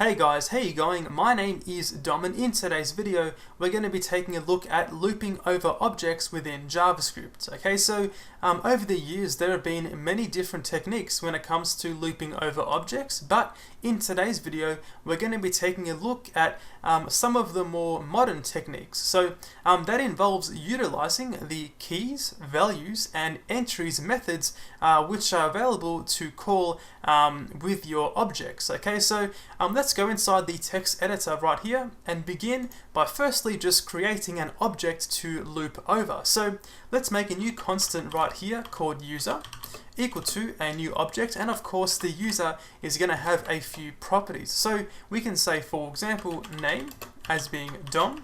Hey guys, how you going? My name is Dom, and in today's video we're going to be taking a look at looping over objects within JavaScript. Okay, so over the years there have been many different techniques when it comes to looping over objects, but in today's video we're going to be taking a look at some of the more modern techniques. So that involves utilizing the keys, values and entries methods which are available to call with your objects. Okay, so let's go inside the text editor right here and begin by firstly just creating an object to loop over. So let's make a new constant right here called user equal to a new object, and of course the user is going to have a few properties. So we can say, for example, name as being Dom.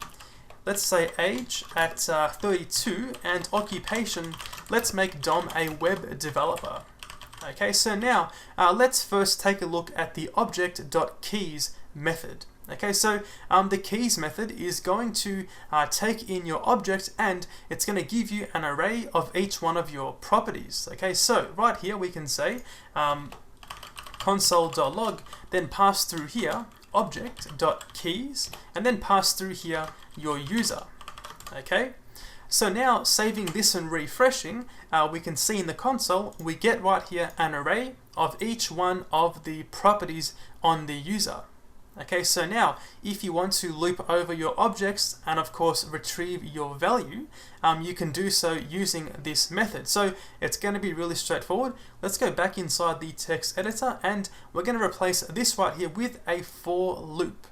Let's say age at 32 and occupation, let's make Dom a web developer. Okay, so now let's first take a look at the Object.keys method. Okay, so the keys method is going to take in your object and it's going to give you an array of each one of your properties. Okay, so right here we can say console.log, then pass through here Object.keys, and then pass through here your user. Okay, so now saving this and refreshing, we can see in the console we get right here an array of each one of the properties on the user. Okay, so now if you want to loop over your objects and of course retrieve your value, you can do so using this method. So it's going to be really straightforward. Let's go back inside the text editor and we're going to replace this right here with a for loop.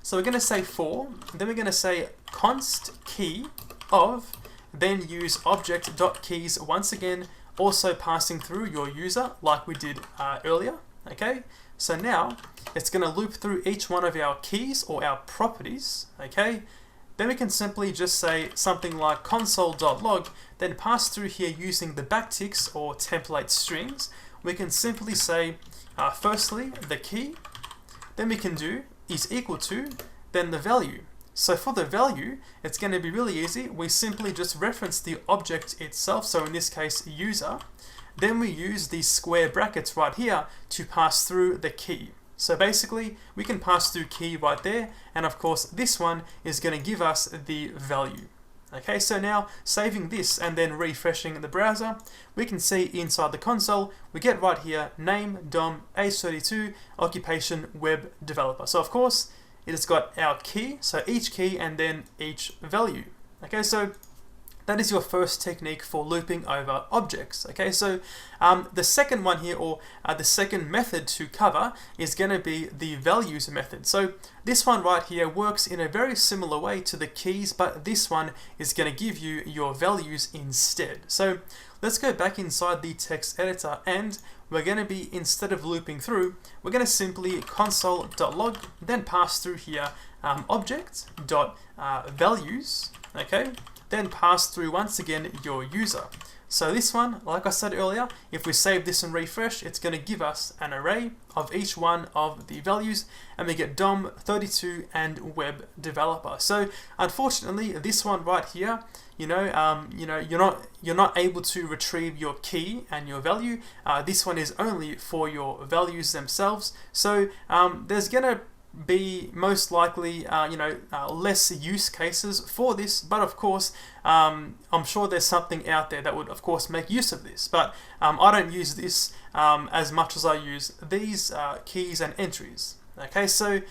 So we're going to say for, then we're going to say const key of, then use Object.keys once again, also passing through your user like we did earlier. Okay, so now it's going to loop through each one of our keys or our properties. Okay, then we can simply just say something like console.log, then pass through here using the backticks or template strings. We can simply say firstly the key, then we can do is equal to, then the value. So for the value, it's going to be really easy. We simply just reference the object itself, so in this case user. Then we use these square brackets right here to pass through the key. So basically we can pass through key right there, and of course this one is going to give us the value. Okay, so now saving this and then refreshing the browser, we can see inside the console we get right here name Dom, age 32, occupation web developer. So of course it has got our key, so each key and then each value. Okay, so that is your first technique for looping over objects. Okay, so the second one here, or the second method to cover, is going to be the values method. So this one right here works in a very similar way to the keys, but this one is going to give you your values instead. So let's go back inside the text editor and we're going to be, instead of looping through, we're going to simply console.log, then pass through here Object.values, okay, then pass through once again your user. So this one, like I said earlier, if we save this and refresh, it's going to give us an array of each one of the values, and we get Dom, 32 and web developer. So unfortunately this one right here, you're not able to retrieve your key and your value. This one is only for your values themselves. So there's gonna be most likely less use cases for this, but of course I'm sure there's something out there that would of course make use of this, but I don't use this as much as I use these keys and entries. Okay, so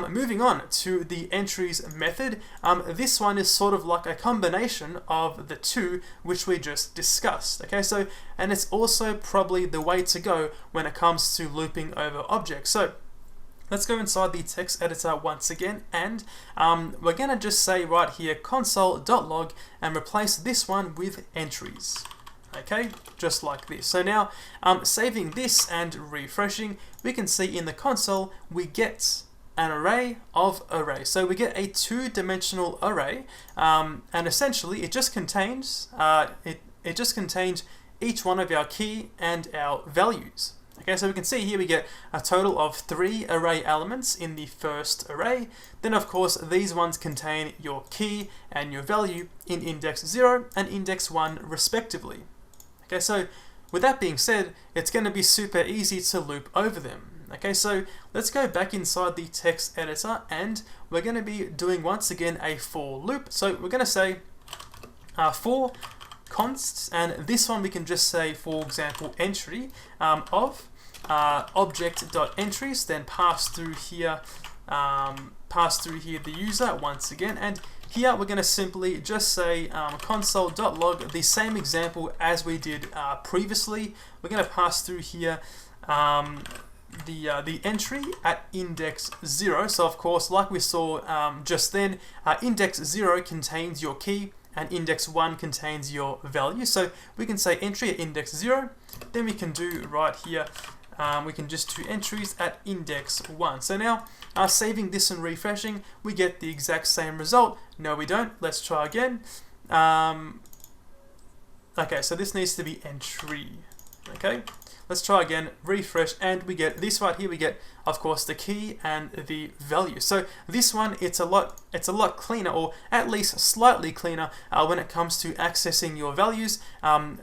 moving on to the entries method, this one is sort of like a combination of the two which we just discussed. Okay, so and it's also probably the way to go when it comes to looping over objects. So let's go inside the text editor once again, and we're going to just say right here console.log and replace this one with entries. Okay, just like this. So now saving this and refreshing, we can see in the console we get an array of arrays. So we get a two-dimensional array, and essentially it just contains each one of our key and our values. Okay, so we can see here we get a total of 3 array elements in the first array. Then of course these ones contain your key and your value in index 0 and index 1 respectively. Okay, so with that being said, it's going to be super easy to loop over them. Okay, so let's go back inside the text editor, and we're going to be doing once again a for loop. So we're going to say for const, and this one we can just say, for example, entry of Object.entries, then pass through here the user once again, and here we're going to simply just say console.log, the same example as we did previously. We're going to pass through here the entry at index 0. So of course, like we saw just then, index 0 contains your key and index 1 contains your value. So we can say entry at index 0, then we can do right here, we can just do entries at index 1. So now, saving this and refreshing, we get the exact same result. No, we don't. Let's try again. Okay, so this needs to be entry. Okay, let's try again, refresh, and we get this right here. We get, of course, the key and the value. So this one, it's a lot cleaner, or at least slightly cleaner when it comes to accessing your values.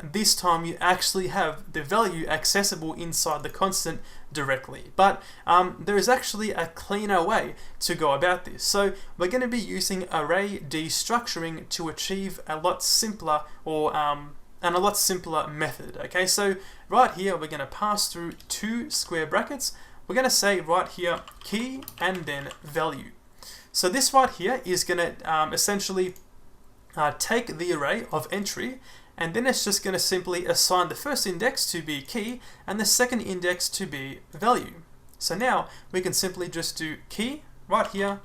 This time you actually have the value accessible inside the constant directly. But there is actually a cleaner way to go about this. So we're going to be using array destructuring to achieve a lot simpler, or and a lot simpler method. Okay, so right here we're going to pass through 2 square brackets. We're going to say right here key and then value. So this right here is going to essentially take the array of entry, and then it's just going to simply assign the first index to be key and the second index to be value. So now we can simply just do key right here,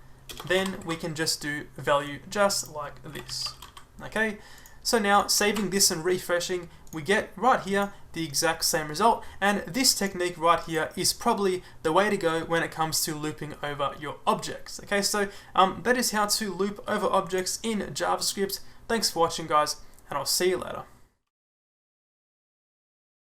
then we can just do value just like this. Okay, so now saving this and refreshing, we get right here the exact same result, and this technique right here is probably the way to go when it comes to looping over your objects. Okay, so that is how to loop over objects in JavaScript. Thanks for watching, guys, and I'll see you later.